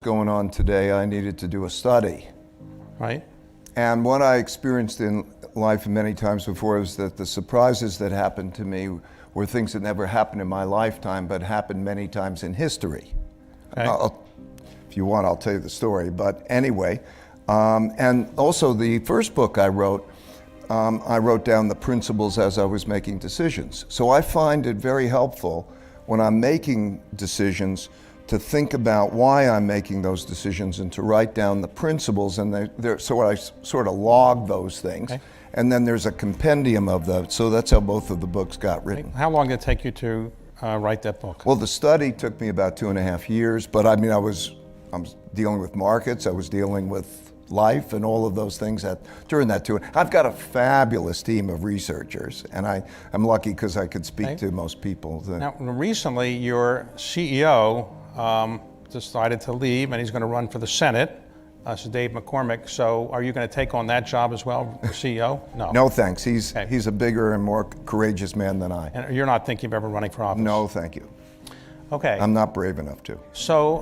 going on today, I needed to do a study. Right. And what I experienced in life many times before was that the surprises that happened to me were things that never happened in my lifetime, but happened many times in history. Okay. If you want, I'll tell you the story. But anyway, and also the first book I wrote down the principles as I was making decisions. So I find it very helpful when I'm making decisions to think about why I'm making those decisions and to write down the principles, and so I sort of log those things. Okay. And then there's a compendium of those. So that's how both of the books got written. How long did it take you to write that book? Well, the study took me about 2.5 years, but I mean, I was dealing with markets, I was dealing with life and all of those things during that tour. I've got a fabulous team of researchers, and I'm lucky because I could speak to most people. Now, recently your CEO decided to leave, and he's going to run for the Senate. So Dave McCormick. So are you going to take on that job as well, the CEO? No. No, thanks. He's a bigger and more courageous man than I. And you're not thinking of ever running for office? No, thank you. Okay. I'm not brave enough to. So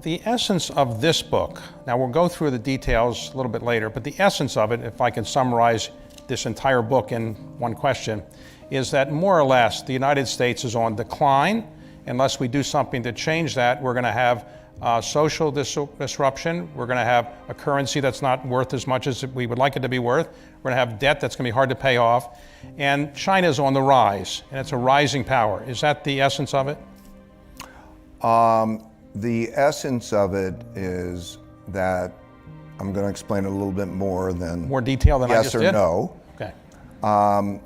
the essence of this book, now we'll go through the details a little bit later, but the essence of it, if I can summarize this entire book in one question, is that more or less the United States is on decline. Unless we do something to change that, we're going to have social disruption. We're going to have a currency that's not worth as much as we would like it to be worth. We're going to have debt that's going to be hard to pay off. And China's on the rise, and it's a rising power. Is that the essence of it? The essence of it is that I'm going to explain it a little bit more than more detail than I just did? Yes or no. Okay.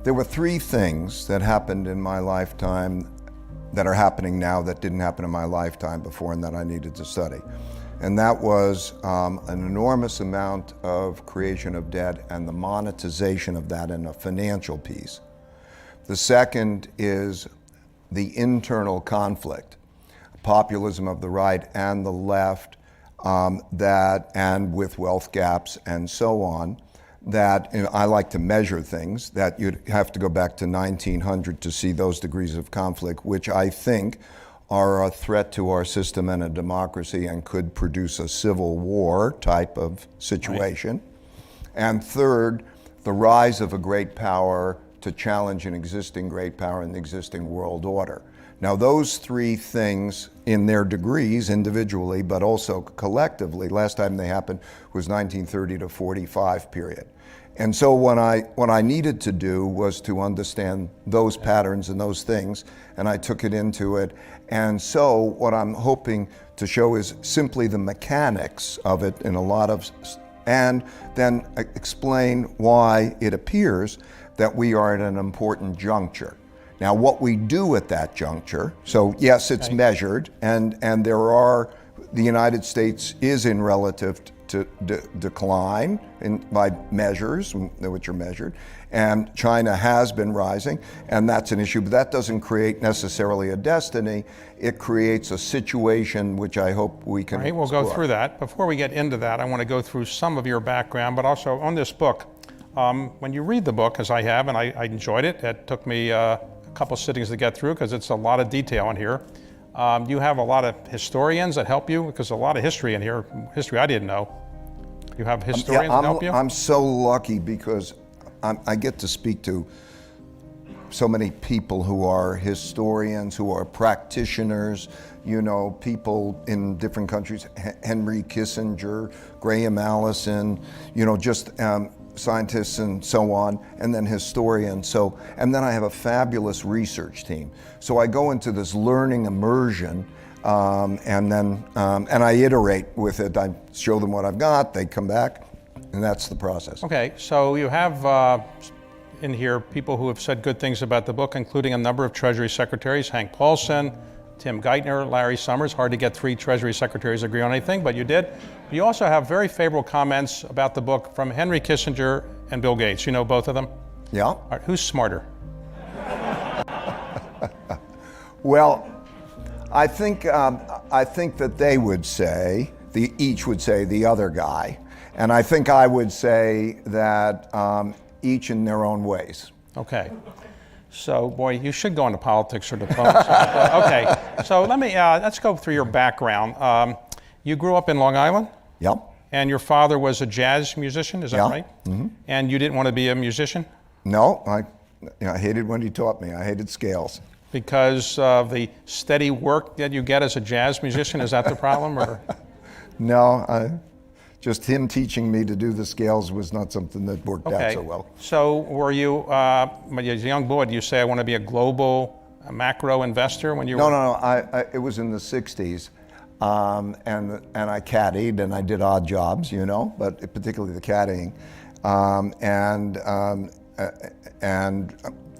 There were 3 things that happened in my lifetime that are happening now that didn't happen in my lifetime before and that I needed to study. And that was an enormous amount of creation of debt and the monetization of that in a financial piece. The second is the internal conflict, populism of the right and the left, and with wealth gaps and so on, that I like to measure things, that you'd have to go back to 1900 to see those degrees of conflict, which I think are a threat to our system and a democracy and could produce a civil war type of situation. Right. And third, the rise of a great power to challenge an existing great power in the existing world order. Now those 3 things in their degrees individually, but also collectively, last time they happened was 1930 to 45 period. And so what I needed to do was to understand those patterns and those things, and I took it into it. And so what I'm hoping to show is simply the mechanics of it in a lot of, and then explain why it appears that we are at an important juncture. Now, what we do at that juncture, so yes, it's measured, and the United States is in relative to decline by measures, which are measured, and China has been rising, and that's an issue, but that doesn't create necessarily a destiny. It creates a situation which I hope we can explore. We'll go through that. Before we get into that, I want to go through some of your background, but also on this book. When you read the book, as I have, and I enjoyed it, it took me a couple sittings to get through because it's a lot of detail in here. You have a lot of historians that help you because a lot of history in here, history I didn't know. You have historians that help you? I'm so lucky because I get to speak to so many people who are historians, who are practitioners, you know, people in different countries, Henry Kissinger, Graham Allison, you know, just scientists and so on, and then historians. And then I have a fabulous research team. So I go into this learning immersion, and I iterate with it. I show them what I've got, they come back, and that's the process. Okay, so you have in here people who have said good things about the book, including a number of Treasury secretaries, Hank Paulson, Tim Geithner, Larry Summers. Hard to get 3 Treasury secretaries to agree on anything, but you did. You also have very favorable comments about the book from Henry Kissinger and Bill Gates. You know both of them? Yeah. All right, who's smarter? Well, I think that they would say, each would say the other guy, and I think I would say that each in their own ways. Okay. So, boy, you should go into politics or diplomacy. Okay. So let's go through your background. You grew up in Long Island? Yep. And your father was a jazz musician, is that Yeah. right? Mm-hmm. And you didn't want to be a musician? No, I hated when he taught me. I hated scales. Because of the steady work that you get as a jazz musician, is that the problem? Or? No, just him teaching me to do the scales was not something that worked out so well. So were you, when you was a young boy, did you say I want to be a global macro investor when you were? No, it was in the 60s. And I caddied and I did odd jobs, but particularly the caddying. And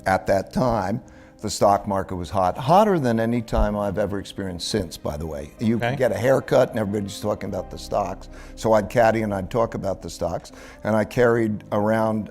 at that time, the stock market was hot, hotter than any time I've ever experienced since, by the way. You could get a haircut and everybody's talking about the stocks. So I'd caddy and I'd talk about the stocks. And I carried around,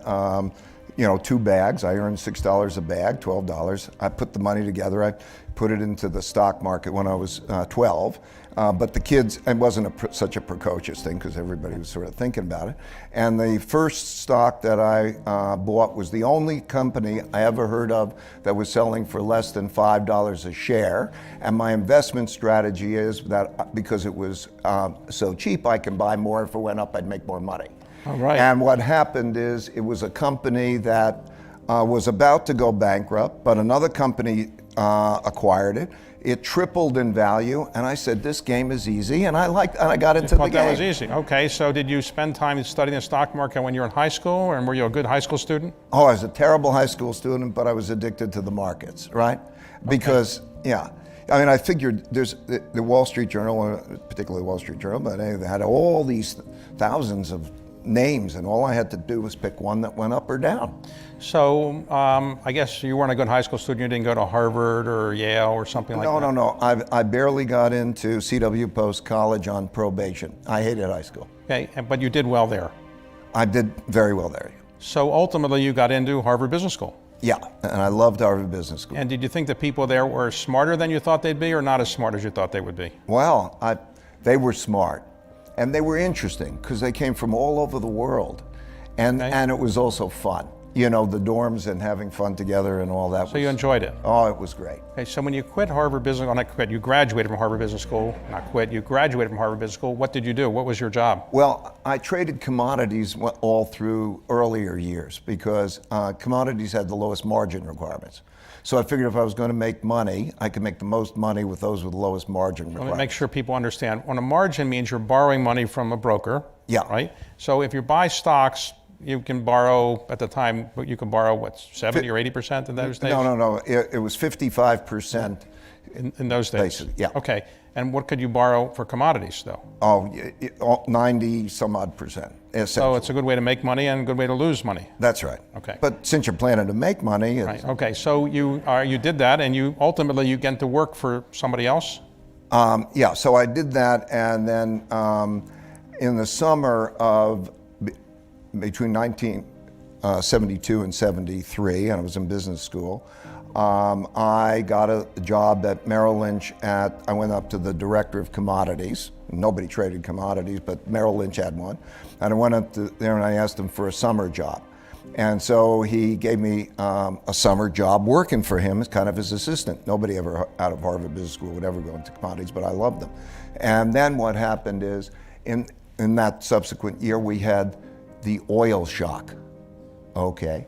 2 bags. I earned $6 a bag, $12. I put the money together. I put it into the stock market when I was 12. But the kids, it wasn't such a precocious thing because everybody was sort of thinking about it. And the first stock that I bought was the only company I ever heard of that was selling for less than $5 a share. And my investment strategy is that because it was so cheap, I can buy more. If it went up, I'd make more money. All right. And what happened is it was a company that was about to go bankrupt, but another company acquired it. It tripled in value, and I said, "This game is easy," and I got into the game. That was easy. Okay, so did you spend time studying the stock market when you were in high school, and were you a good high school student? Oh, I was a terrible high school student, but I was addicted to the markets, right? Because, I figured there's the Wall Street Journal, particularly the Wall Street Journal, but they had all these thousands of names, and all I had to do was pick one that went up or down. So I guess you weren't a good high school student. You didn't go to Harvard or Yale or something like that? No. I barely got into C.W. Post College on probation. I hated high school. Okay, but you did well there. I did very well there. So ultimately you got into Harvard Business School. Yeah, and I loved Harvard Business School. And did you think the people there were smarter than you thought they'd be, or not as smart as you thought they would be? Well, they were smart. And they were interesting because they came from all over the world. And it was also fun. The dorms and having fun together and all that. So you enjoyed it? Oh, it was great. Okay, so when you quit Harvard Business, well, not quit, you graduated from Harvard Business School, not quit, you graduated from Harvard Business School. What did you do? What was your job? Well, I traded commodities all through earlier years because commodities had the lowest margin requirements. So I figured if I was going to make money, I could make the most money with those with the lowest margin requirements. Let me make sure people understand. On a margin means you're borrowing money from a broker. Yeah. Right? So if you buy stocks, you can borrow, at the time, you can borrow, what, 70 or 80% in those days? No. It was 55%. In those days? Basically, yeah. Okay. And what could you borrow for commodities, though? Oh, 90 some odd percent. So it's a good way to make money and a good way to lose money. That's right. Okay. But since you're planning to make money, right. Okay. So you did that, and you ultimately get to work for somebody else. Yeah. So I did that, and then in the summer of between 1972 and 73, and I was in business school. I got a job at Merrill Lynch I went up to the director of commodities. Nobody traded commodities, but Merrill Lynch had one. And I went up there and I asked him for a summer job. And so he gave me a summer job working for him as kind of his assistant. Nobody ever out of Harvard Business School would ever go into commodities, but I loved them. And then what happened is in that subsequent year, we had the oil shock, okay?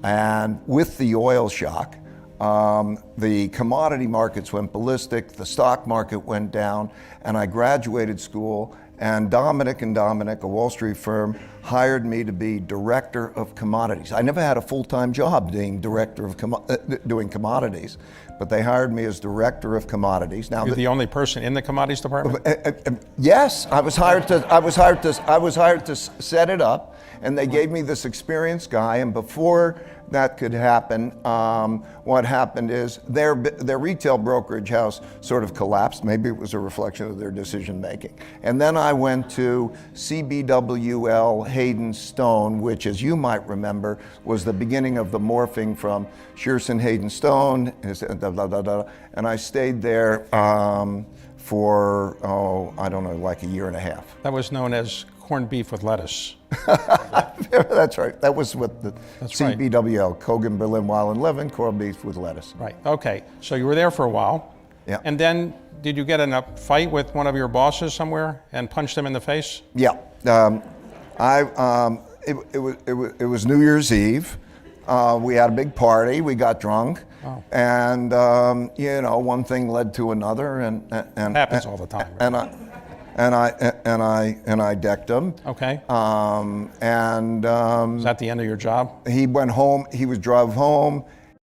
And with the oil shock, the commodity markets went ballistic, the stock market went down, and I graduated school, and Dominic, a Wall Street firm, hired me to be director of commodities. I never had a full-time job being director of doing commodities, but they hired me as director of commodities. Now, you're the only person in the commodities department? Yes, I was hired to set it up, and they gave me this experienced guy. And before that could happen, what happened is their retail brokerage house sort of collapsed. Maybe it was a reflection of their decision making. And then I went to CBWL Hayden Stone, which, as you might remember, was the beginning of the morphing from Shearson Hayden Stone, and I stayed there for, I don't know, like a year and a half. That was known as corned beef with lettuce. That's right. That was what the CBWL, right. Kogan, Berlin, Weil, and Levin, corned beef with lettuce. Right. Okay. So you were there for a while. Yeah. And then, did you get in a fight with one of your bosses somewhere and punched him in the face? Yeah. It was New Year's Eve. We had a big party. We got drunk, and one thing led to another, and Happens all the time. Right? And I decked him. Okay. And Is that the end of your job? he went home. He was drove home.